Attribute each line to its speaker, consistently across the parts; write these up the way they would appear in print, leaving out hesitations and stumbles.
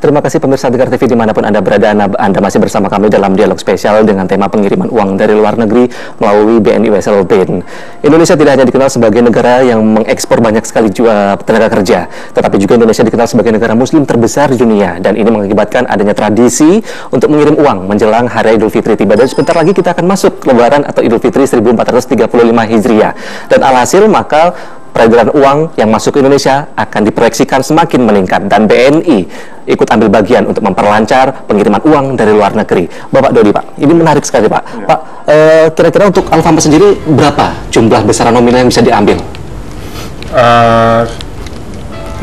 Speaker 1: Terima kasih pemirsa Tegar TV dimanapun Anda berada. Anda masih bersama kami dalam dialog spesial dengan tema pengiriman uang dari luar negeri melalui BNI Wesel BIN. Indonesia tidak hanya dikenal sebagai negara yang mengekspor banyak sekali tenaga kerja, tetapi juga Indonesia dikenal sebagai negara muslim terbesar di dunia, dan ini mengakibatkan adanya tradisi untuk mengirim uang menjelang Hari Idul Fitri tiba. Dan sebentar lagi kita akan masuk Lebaran atau Idul Fitri 1435 Hijriah. Dan alhasil maka peredaran uang yang masuk ke Indonesia akan diproyeksikan semakin meningkat, dan BNI ikut ambil bagian untuk memperlancar pengiriman uang dari luar negeri. Bapak Dodi, Pak, ini menarik sekali, Pak. Ya. Pak, kira-kira untuk Alfamart sendiri berapa jumlah besaran nominal yang bisa diambil?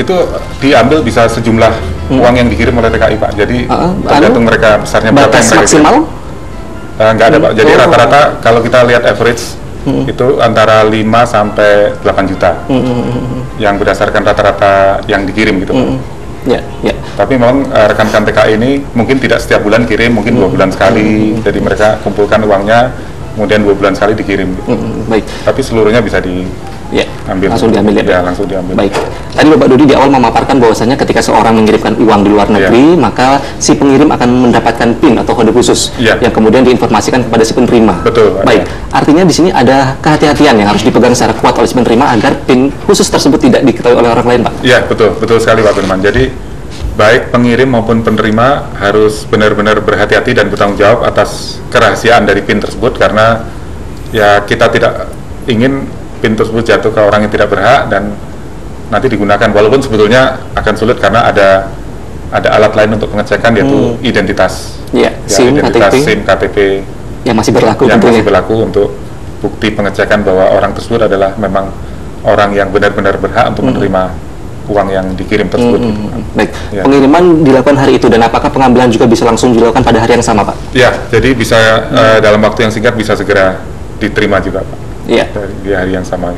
Speaker 2: Itu diambil bisa sejumlah uang yang dikirim oleh TKI, Pak. Jadi tergantung mereka besarnya berapa yang mereka
Speaker 1: maksimal?
Speaker 2: Nggak ada, Pak. Jadi rata-rata kalau kita lihat average itu antara 5 sampai 8 juta yang berdasarkan rata-rata yang dikirim gitu.
Speaker 1: Ya.
Speaker 2: Tapi memang rekan-rekan TKI ini mungkin tidak setiap bulan kirim, mungkin 2 bulan sekali. Jadi mereka kumpulkan uangnya, kemudian 2 bulan sekali dikirim gitu.
Speaker 1: Baik.
Speaker 2: Tapi seluruhnya bisa diambil.
Speaker 1: Langsung diambil ya?
Speaker 2: Ya, langsung diambil.
Speaker 1: Baik. Tadi Bapak Dodi di awal memaparkan bahwasanya ketika seorang mengirimkan uang di luar negeri, maka si pengirim akan mendapatkan PIN atau kode khusus yang kemudian diinformasikan kepada si penerima.
Speaker 2: Betul.
Speaker 1: Baik. Artinya di sini ada kehati-hatian yang harus dipegang secara kuat oleh si penerima agar PIN khusus tersebut tidak diketahui oleh orang lain, Pak.
Speaker 2: Iya, betul sekali, Pak Firman. Jadi baik pengirim maupun penerima harus benar-benar berhati-hati dan bertanggung jawab atas kerahasiaan dari PIN tersebut, karena ya kita tidak ingin PIN tersebut jatuh ke orang yang tidak berhak dan nanti digunakan, walaupun sebetulnya akan sulit karena ada alat lain untuk pengecekan, yaitu identitas,
Speaker 1: SIM,
Speaker 2: KTP
Speaker 1: yang masih berlaku,
Speaker 2: untuk bukti pengecekan bahwa orang tersebut adalah memang orang yang benar-benar berhak untuk menerima uang yang dikirim tersebut.
Speaker 1: Baik. Pengiriman dilakukan hari itu, dan apakah pengambilan juga bisa langsung dilakukan pada hari yang sama, Pak?
Speaker 2: Ya, jadi bisa dalam waktu yang singkat bisa segera diterima juga, Pak. Di hari yang sama.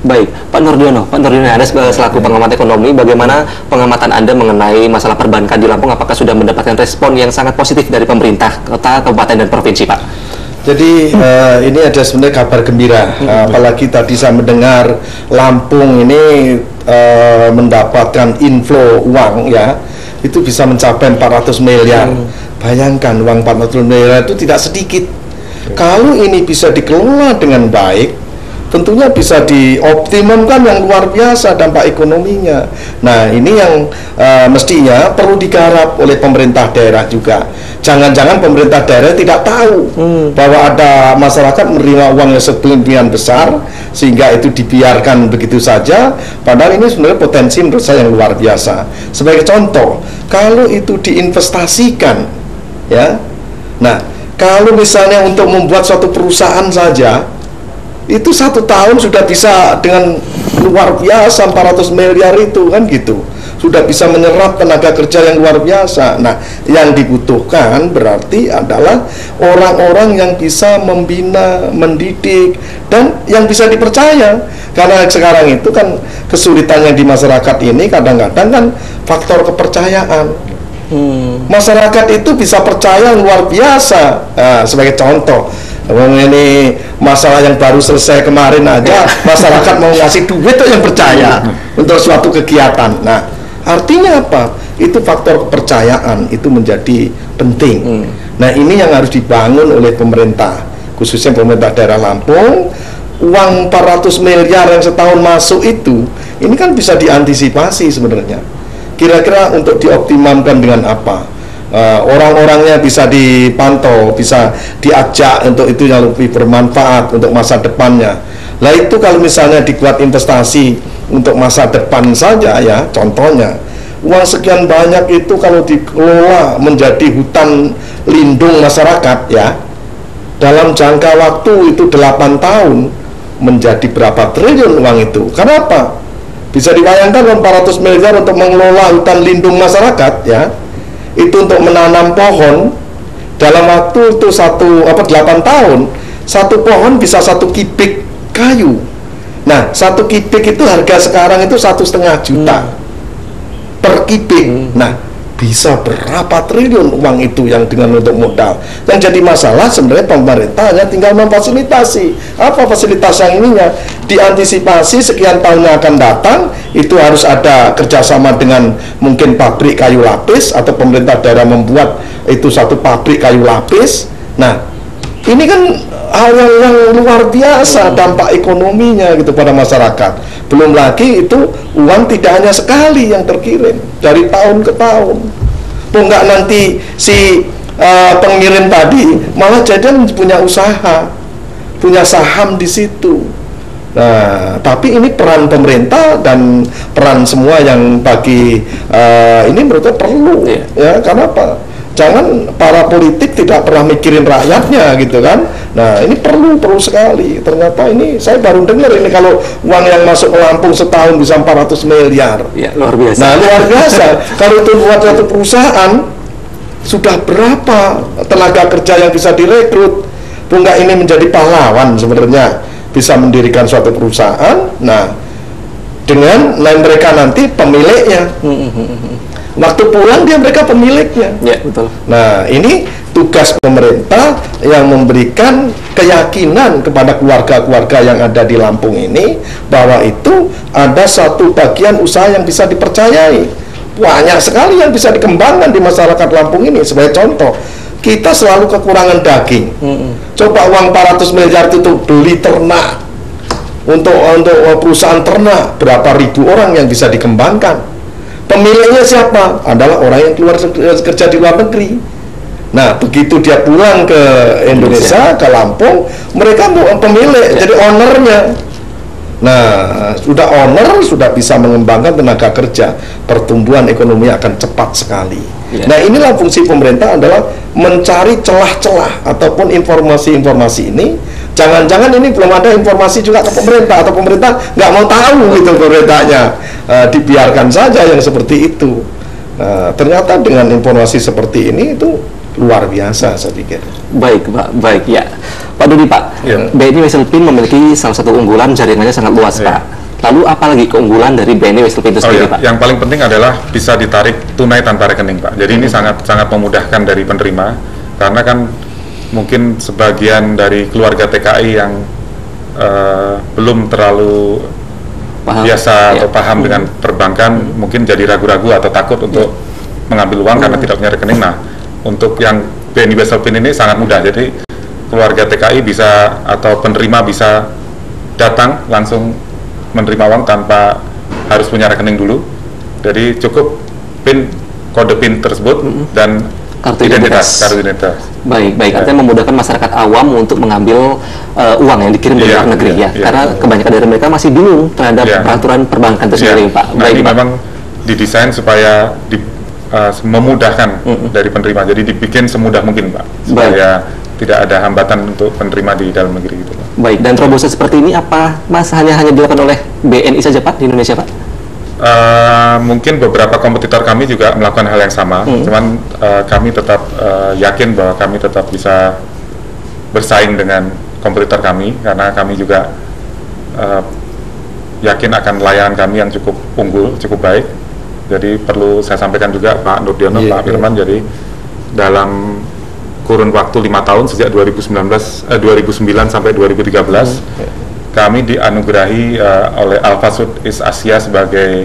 Speaker 1: Baik, Pak Nurdiono, Anda selaku pengamat ekonomi, bagaimana pengamatan Anda mengenai masalah perbankan di Lampung? Apakah sudah mendapatkan respon yang sangat positif dari pemerintah kota, kabupaten, dan provinsi, Pak?
Speaker 3: Jadi ini ada sebenarnya kabar gembira, apalagi tadi saya mendengar Lampung ini mendapatkan inflow uang itu bisa mencapai 400 miliar. Bayangkan, uang 400 miliar itu tidak sedikit. Kalau ini bisa dikelola dengan baik, tentunya bisa dioptimumkan yang luar biasa dampak ekonominya. Nah, ini yang mestinya perlu digarap oleh pemerintah daerah juga. Jangan-jangan pemerintah daerah tidak tahu bahwa ada masyarakat menerima uang yang sedemikian besar sehingga itu dibiarkan begitu saja, padahal ini sebenarnya potensi menurut saya yang luar biasa. Sebagai contoh, kalau itu diinvestasikan, nah, kalau misalnya untuk membuat suatu perusahaan saja, itu 1 tahun sudah bisa dengan luar biasa 400 miliar itu, kan gitu. Sudah bisa menyerap tenaga kerja yang luar biasa. Nah, yang dibutuhkan berarti adalah orang-orang yang bisa membina, mendidik, dan yang bisa dipercaya. Karena sekarang itu kan kesulitannya di masyarakat ini kadang-kadang kan faktor kepercayaan. Masyarakat itu bisa percaya luar biasa. Sebagai contoh, ini masalah yang baru selesai kemarin aja, masyarakat mau ngasih duit tuh yang percaya untuk suatu kegiatan. Nah, artinya apa? Itu faktor kepercayaan itu menjadi penting. Nah, ini yang harus dibangun oleh pemerintah, khususnya pemerintah daerah Lampung. Uang 400 miliar yang setahun masuk itu, ini kan bisa diantisipasi sebenarnya. Kira-kira untuk dioptimalkan dengan apa? Orang-orangnya bisa dipantau, bisa diajak untuk itu yang lebih bermanfaat untuk masa depannya. Lah itu kalau misalnya dibuat investasi untuk masa depan saja contohnya, uang sekian banyak itu kalau dikelola menjadi hutan lindung masyarakat dalam jangka waktu itu 8 tahun menjadi berapa triliun uang itu. Kenapa? Bisa dibayangkan 400 miliar untuk mengelola hutan lindung masyarakat itu untuk menanam pohon dalam waktu itu 8 tahun, 1 pohon bisa 1 kubik kayu. Nah, 1 kubik itu harga sekarang itu 1,5 juta per kubik. Nah, bisa berapa triliun uang itu yang dengan untuk modal. Yang jadi masalah sebenarnya pemerintah hanya tinggal memfasilitasi. Apa fasilitas yang ininya? Diantisipasi sekian tahun yang akan datang, itu harus ada kerjasama dengan mungkin pabrik kayu lapis, atau pemerintah daerah membuat itu satu pabrik kayu lapis. Nah, ini kan hal yang luar biasa dampak ekonominya gitu pada masyarakat. Belum lagi itu uang tidak hanya sekali yang terkirim, dari tahun ke tahun. Enggak nanti si pengirim tadi malah jadi punya usaha, punya saham di situ. Nah, tapi ini peran pemerintah dan peran semua yang bagi ini menurut saya perlu, ya, karena apa? Jangan para politik tidak pernah mikirin rakyatnya gitu kan. Nah, ini perlu sekali. Ternyata ini saya baru dengar ini kalau uang yang masuk ke Lampung setahun bisa 400 miliar.
Speaker 1: Ya, luar biasa.
Speaker 3: Nah, luar biasa. Kalau itu buat satu perusahaan, sudah berapa tenaga kerja yang bisa direkrut? Enggak ini menjadi pahlawan sebenarnya, bisa mendirikan suatu perusahaan. Nah, dengan mereka nanti pemiliknya. Waktu pulang mereka pemiliknya.
Speaker 1: Ya, betul.
Speaker 3: Nah, ini tugas pemerintah yang memberikan keyakinan kepada keluarga-keluarga yang ada di Lampung ini bahwa itu ada satu bagian usaha yang bisa dipercayai. Banyak sekali yang bisa dikembangkan di masyarakat Lampung ini. Sebagai contoh, kita selalu kekurangan daging. Coba uang 400 miliar itu beli ternak untuk perusahaan ternak, berapa ribu orang yang bisa dikembangkan. Pemiliknya siapa? Adalah orang yang keluar kerja di luar negeri. Nah, begitu dia pulang ke Indonesia, ke Lampung, mereka pemilik, jadi ownernya. Nah, sudah owner, sudah bisa mengembangkan tenaga kerja, pertumbuhan ekonomi akan cepat sekali. Nah, inilah fungsi pemerintah, adalah mencari celah-celah ataupun informasi-informasi ini. Jangan-jangan ini belum ada informasi juga ke pemerintah, atau pemerintah nggak mau tahu gitu pemerintahnya, dibiarkan saja yang seperti itu. Ternyata dengan informasi seperti ini itu luar biasa, saya pikir.
Speaker 1: Baik, Pak. Baik, ya. Pak Dudi, Pak. BNI Wesel Pin memiliki salah satu unggulan, jaringannya sangat luas, Pak. Lalu apalagi keunggulan dari BNI Wesel Pin itu sendiri, Pak?
Speaker 2: Yang paling penting adalah bisa ditarik tunai tanpa rekening, Pak. Jadi ini sangat memudahkan dari penerima, karena kan mungkin sebagian dari keluarga TKI yang belum terlalu biasa atau paham dengan perbankan, mungkin jadi ragu-ragu atau takut untuk mengambil uang karena tidak punya rekening. Nah, untuk yang BNI Wesel Pin ini sangat mudah. Jadi keluarga TKI bisa, atau penerima bisa datang langsung menerima uang tanpa harus punya rekening dulu. Jadi cukup kode PIN tersebut dan kartu identitas.
Speaker 1: Baik. Artinya memudahkan masyarakat awam untuk mengambil uang yang dikirim dari luar negeri, karena kebanyakan dari mereka masih bingung terhadap peraturan perbankan itu sendiri, Pak.
Speaker 2: Nah, ini memang didesain supaya memudahkan dari penerima. Jadi dibikin semudah mungkin, Pak, supaya tidak ada hambatan untuk penerima di dalam negeri gitu, Pak.
Speaker 1: Baik, dan terobosan seperti ini apa, Mas, hanya dilakukan oleh BNI saja, Pak, di Indonesia, Pak?
Speaker 2: Mungkin beberapa kompetitor kami juga melakukan hal yang sama, cuman kami tetap yakin bahwa kami tetap bisa bersaing dengan kompetitor kami, karena kami juga yakin akan layanan kami yang cukup unggul, cukup baik. Jadi perlu saya sampaikan juga, Pak Nurdiono, Pak Firman, jadi dalam kurun waktu 5 tahun sejak 2009 sampai 2013 kami dianugerahi oleh Alphasud East Asia sebagai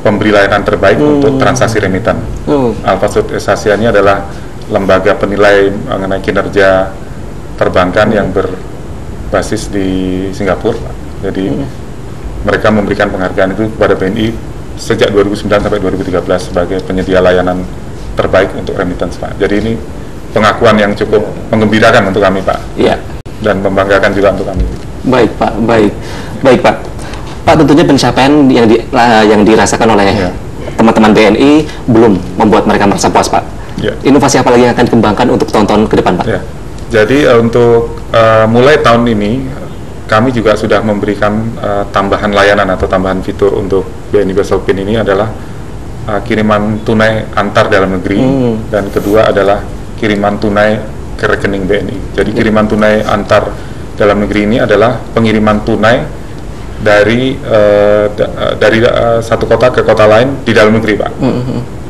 Speaker 2: pemberi layanan terbaik untuk transaksi remitan. Alphasud East Asia ini adalah lembaga penilai mengenai kinerja perbankan yang berbasis di Singapura. Jadi mereka memberikan penghargaan itu kepada BNI sejak 2009 sampai 2013 sebagai penyedia layanan terbaik untuk remittance, Pak. Jadi ini pengakuan yang cukup menggembirakan untuk kami, Pak. Iya. Dan membanggakan juga untuk kami.
Speaker 1: Baik, Pak. Baik, Pak. Pak, tentunya pencapaian yang dirasakan oleh teman-teman BNI belum membuat mereka merasa puas, Pak. Ya. Inovasi apa lagi yang akan dikembangkan untuk tahun-tahun ke depan, Pak?
Speaker 2: Ya. Jadi untuk mulai tahun ini kami juga sudah memberikan tambahan layanan atau tambahan fitur untuk BNI Wesel Pin ini adalah kiriman tunai antar dalam negeri, dan kedua adalah kiriman tunai ke rekening BNI. Jadi kiriman tunai antar dalam negeri ini adalah pengiriman tunai dari satu kota ke kota lain di dalam negeri, Pak.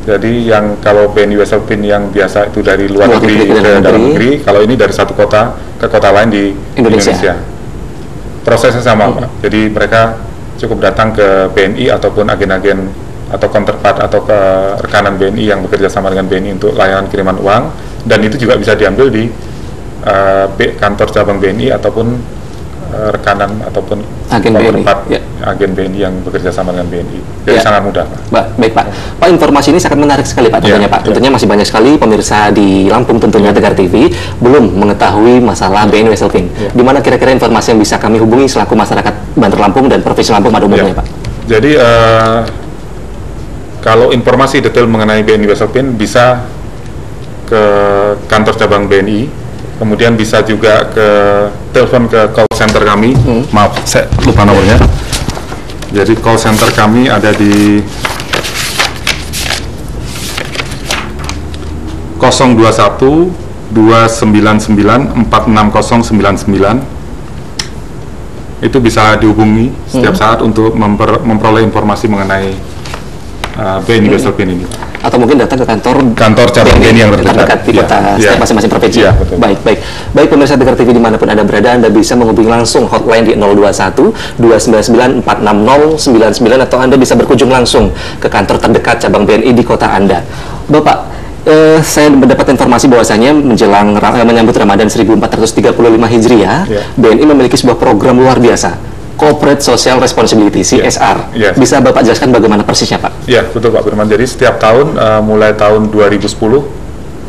Speaker 2: Jadi yang kalau BNI Wesel PIN yang biasa itu dari luar negeri ke dalam negeri, kalau ini dari satu kota ke kota lain di Indonesia. Prosesnya sama, Pak. Jadi mereka cukup datang ke BNI ataupun agen-agen atau counterpart atau ke rekanan BNI yang bekerja sama dengan BNI untuk layanan kiriman uang, dan itu juga bisa diambil di kantor cabang BNI ataupun rekanan ataupun
Speaker 1: agen BNI,
Speaker 2: agen BNI yang bekerja sama dengan BNI. Jadi sangat mudah, Pak.
Speaker 1: Baik, Pak. Pak, informasi ini sangat menarik sekali, Pak. Tentunya, Pak. Tentunya masih banyak sekali pemirsa di Lampung, tentunya Tegar TV belum mengetahui masalah BNI Wesel PIN. Di mana kira-kira informasi yang bisa kami hubungi selaku masyarakat Banter Lampung dan Provinsi Lampung pada umumnya, Pak?
Speaker 2: Jadi kalau informasi detail mengenai BNI Wesel PIN bisa ke kantor cabang BNI. Kemudian bisa juga ke telepon ke call center kami. Maaf, saya lupa nomornya. Jadi call center kami ada di 021 299 46099. Itu bisa dihubungi setiap saat untuk memperoleh informasi mengenai BNI Wesel PIN ini.
Speaker 1: Atau mungkin datang ke
Speaker 2: kantor cabang BNI yang terdekat
Speaker 1: di kota setiap masing-masing provinsi. Baik pemirsa Tegar TV dimanapun Anda berada, Anda bisa menghubungi langsung hotline di 021 299 46099 atau Anda bisa berkunjung langsung ke kantor terdekat cabang BNI di kota Anda. Bapak, saya mendapat informasi bahwasanya menjelang menyambut Ramadan 1435 Hijriah, BNI memiliki sebuah program luar biasa, Corporate Social Responsibility, CSR. Bisa Bapak jelaskan bagaimana persisnya, Pak?
Speaker 2: Ya, betul Pak Firman. Jadi setiap tahun, mulai tahun 2010,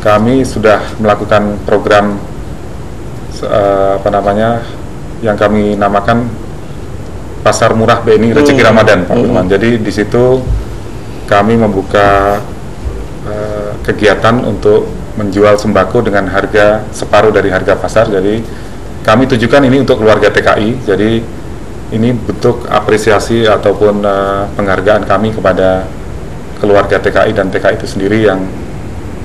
Speaker 2: kami sudah melakukan program yang kami namakan Pasar Murah BNI Rezeki Ramadan, Pak Firman. Jadi di situ kami membuka kegiatan untuk menjual sembako dengan harga separuh dari harga pasar. Jadi kami tujukan ini untuk keluarga TKI. Jadi ini bentuk apresiasi ataupun penghargaan kami kepada keluarga TKI dan TKI itu sendiri yang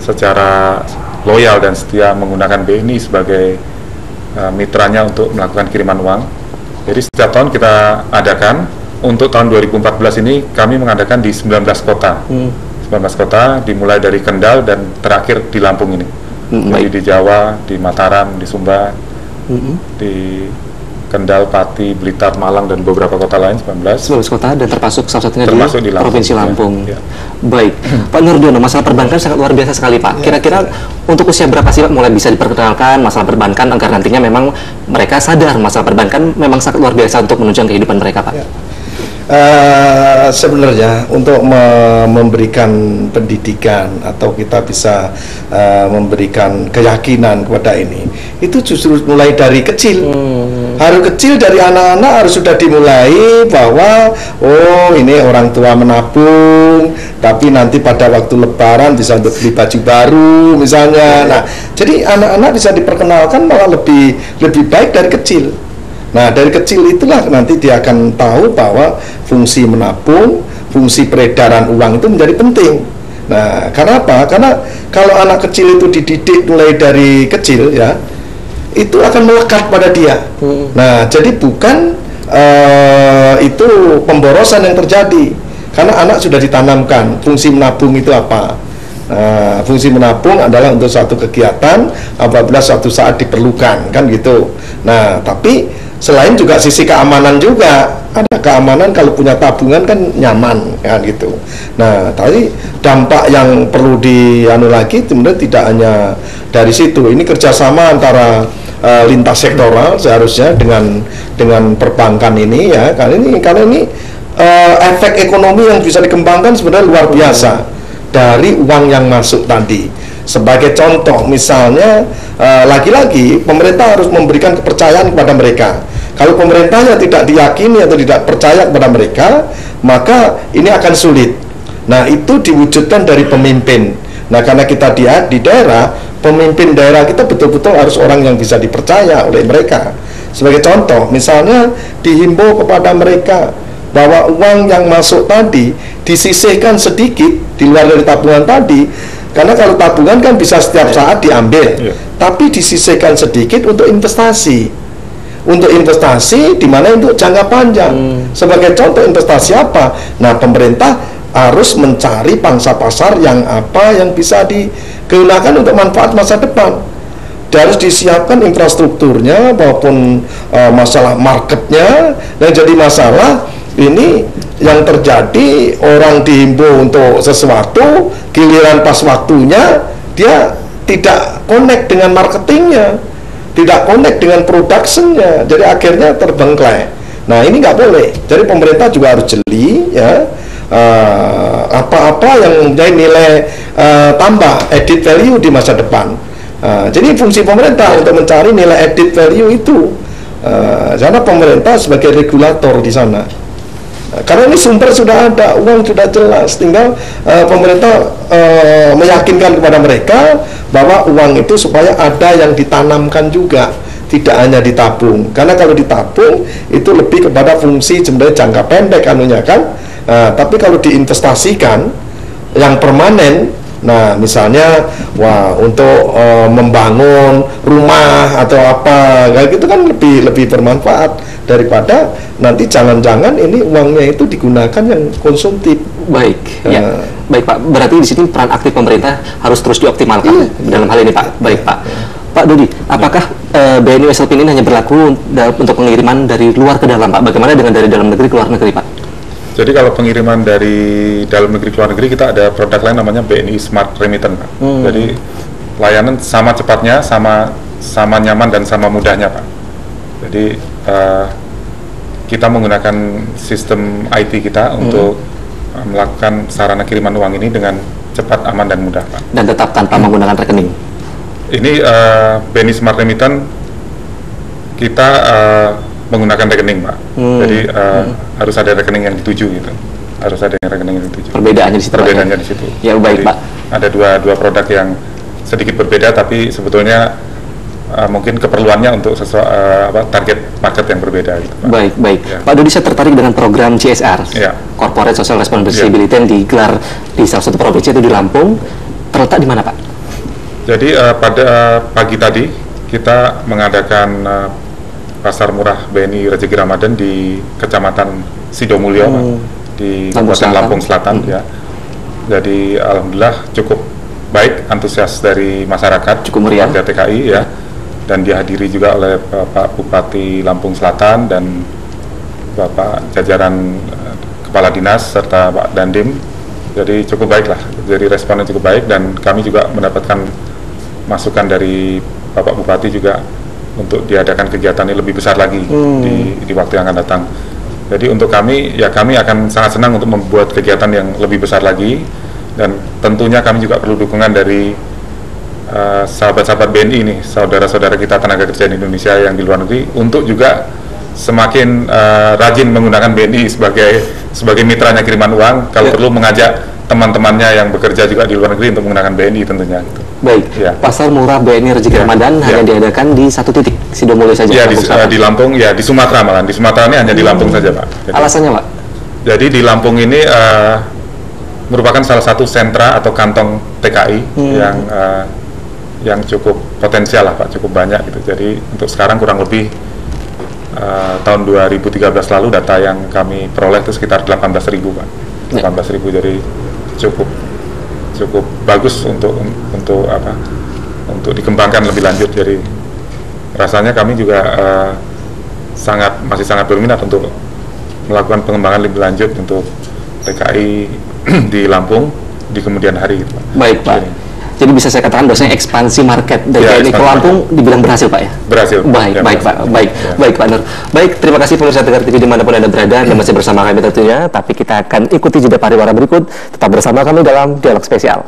Speaker 2: secara loyal dan setia menggunakan BNI sebagai mitranya untuk melakukan kiriman uang. Jadi setiap tahun kita adakan. Untuk tahun 2014 ini kami mengadakan di 19 kota. 19 kota dimulai dari Kendal dan terakhir di Lampung ini. Jadi di Jawa, di Mataram, di Sumba, di Kendal, Pati, Blitar, Malang, dan beberapa kota lain, 19
Speaker 1: kota, dan termasuk salah satunya
Speaker 2: di Lampung,
Speaker 1: Provinsi Lampung. Baik, Pak Nurdiono, masalah perbankan sangat luar biasa sekali, Pak. Kira-kira untuk usia berapa sih Pak mulai bisa diperkenalkan masalah perbankan agar nantinya memang mereka sadar masalah perbankan memang sangat luar biasa untuk menunjang kehidupan mereka, Pak?
Speaker 3: Sebenarnya untuk memberikan pendidikan atau kita bisa memberikan keyakinan kepada ini, itu justru mulai dari kecil. Harus kecil, dari anak-anak harus sudah dimulai bahwa oh ini orang tua menabung, tapi nanti pada waktu lebaran bisa untuk beli baju baru misalnya. Nah, jadi anak-anak bisa diperkenalkan malah lebih baik dari kecil. Nah, dari kecil itulah nanti dia akan tahu bahwa fungsi menabung, fungsi peredaran uang itu menjadi penting. Nah, karena apa? Karena kalau anak kecil itu dididik mulai dari kecil ya, itu akan melekat pada dia. Nah, jadi bukan itu pemborosan yang terjadi, karena anak sudah ditanamkan fungsi menabung itu apa. Nah, fungsi menabung adalah untuk suatu kegiatan apabila suatu saat diperlukan, kan gitu. Nah, tapi selain juga sisi keamanan juga, ada keamanan kalau punya tabungan kan nyaman kan gitu. Nah, tadi dampak yang perlu lagi sebenarnya tidak hanya dari situ. Ini kerjasama antara lintas sektoral seharusnya dengan perbankan ini ya. Karena ini efek ekonomi yang bisa dikembangkan sebenarnya luar biasa dari uang yang masuk tadi. Sebagai contoh, misalnya lagi-lagi pemerintah harus memberikan kepercayaan kepada mereka. Kalau pemerintahnya tidak diyakini atau tidak percaya kepada mereka, maka ini akan sulit. Nah, itu diwujudkan dari pemimpin. Nah, karena kita di daerah, pemimpin daerah kita betul-betul harus orang yang bisa dipercaya oleh mereka. Sebagai contoh, misalnya dihimbau kepada mereka bahwa uang yang masuk tadi disisihkan sedikit di luar dari tabungan tadi. Karena kalau tabungan kan bisa setiap saat diambil, tapi disisihkan sedikit untuk investasi. Untuk investasi di mana untuk jangka panjang. Sebagai contoh investasi apa? Nah, pemerintah harus mencari pangsa pasar yang apa yang bisa digunakan untuk manfaat masa depan. Dia harus disiapkan infrastrukturnya maupun masalah marketnya. Dan jadi masalah ini yang terjadi, orang dihimbau untuk sesuatu, giliran pas waktunya dia tidak connect dengan marketingnya, tidak connect dengan productionnya, jadi akhirnya terbengkelai. Nah ini nggak boleh. Jadi pemerintah juga harus jeli ya, apa-apa yang mempunyai nilai tambah, added value di masa depan. Jadi fungsi pemerintah untuk mencari nilai added value itu, karena pemerintah sebagai regulator di sana. Karena ini sumber sudah ada, uang sudah jelas, tinggal pemerintah meyakinkan kepada mereka bahwa uang itu supaya ada yang ditanamkan juga, tidak hanya ditabung. Karena kalau ditabung itu lebih kepada fungsi sebenarnya jangka pendek anunya kan. Tapi kalau diinvestasikan yang permanen, nah misalnya untuk membangun rumah atau apa kayak gitu kan lebih bermanfaat daripada nanti jangan-jangan ini uangnya itu digunakan yang konsumtif.
Speaker 1: Baik, ya. Baik Pak, berarti di sini peran aktif pemerintah harus terus dioptimalkan dalam hal ini Pak. Baik Pak. Pak Dodi, apakah BNI WSL PIN ini hanya berlaku untuk pengiriman dari luar ke dalam Pak? Bagaimana dengan dari dalam negeri ke luar negeri Pak?
Speaker 2: Jadi kalau pengiriman dari dalam negeri ke luar negeri, kita ada produk lain namanya BNI Smart Remittance Pak. Jadi layanan sama cepatnya, sama nyaman dan sama mudahnya Pak. Jadi kita menggunakan sistem IT kita untuk melakukan sarana kiriman uang ini dengan cepat, aman dan mudah Pak. Dan
Speaker 1: tetap tanpa menggunakan rekening.
Speaker 2: Ini BNI Smart Remittance kita menggunakan rekening Pak. Jadi harus ada rekening yang dituju gitu. Harus ada rekening yang dituju.
Speaker 1: Perbedaannya di situ.
Speaker 2: Perbedaannya di situ.
Speaker 1: Ya baik. Jadi, Pak.
Speaker 2: Ada dua produk yang sedikit berbeda, tapi sebetulnya mungkin keperluannya untuk target market yang berbeda gitu, Pak.
Speaker 1: Baik. Ya. Pak Dodi, saya tertarik dengan program CSR, Corporate Social Responsibility, yang digelar di salah satu provinsi itu di Lampung. Terletak di mana Pak?
Speaker 2: Jadi pada pagi tadi kita mengadakan pasar murah BNI Rezeki Ramadan di Kecamatan Sidomulyo di Kabupaten Lampung Selatan ya. Jadi alhamdulillah cukup baik antusias dari masyarakat,
Speaker 1: cukup meriah,
Speaker 2: warga TKI ya, dan dihadiri juga oleh Bapak Bupati Lampung Selatan dan Bapak jajaran Kepala Dinas serta Pak Dandim. Jadi cukup baik lah, jadi responnya cukup baik, dan kami juga mendapatkan masukan dari Bapak Bupati juga untuk diadakan kegiatan ini lebih besar lagi di waktu yang akan datang. Jadi untuk kami, ya kami akan sangat senang untuk membuat kegiatan yang lebih besar lagi, dan tentunya kami juga perlu dukungan dari sahabat-sahabat BNI nih, saudara-saudara kita tenaga kerja di Indonesia yang di luar negeri, untuk juga semakin rajin menggunakan BNI sebagai mitranya kiriman uang, kalau perlu mengajak teman-temannya yang bekerja juga di luar negeri untuk menggunakan BNI tentunya gitu.
Speaker 1: Baik, pasar murah BNI Rezeki Ramadan hanya diadakan di satu titik, Sidomulyo saja?
Speaker 2: Ya, di Lampung, ya di Sumatera malah. Di Sumatera ini hanya di Lampung saja Pak. Jadi,
Speaker 1: alasannya Pak?
Speaker 2: Jadi di Lampung ini merupakan salah satu sentra atau kantong TKI yang cukup potensial lah Pak, cukup banyak gitu. Jadi untuk sekarang kurang lebih tahun 2013 lalu data yang kami peroleh itu sekitar 18.000 Pak. 18.000, jadi cukup bagus untuk dikembangkan lebih lanjut. Jadi rasanya kami juga masih sangat berminat untuk melakukan pengembangan lebih lanjut untuk TKI di Lampung di kemudian hari gitu, Pak.
Speaker 1: Baik Pak. Jadi bisa saya katakan bahwasanya ekspansi market dari BNI ke Lampung dibilang berhasil Pak ya? Berhasil. Baik Pak. Baik Pak Nur. Baik, terima kasih pemirsa Tegar TV dimanapun Anda berada, dan masih bersama kami tentunya. Tapi kita akan ikuti jeda pariwara berikut. Tetap bersama kami dalam Dialog Spesial.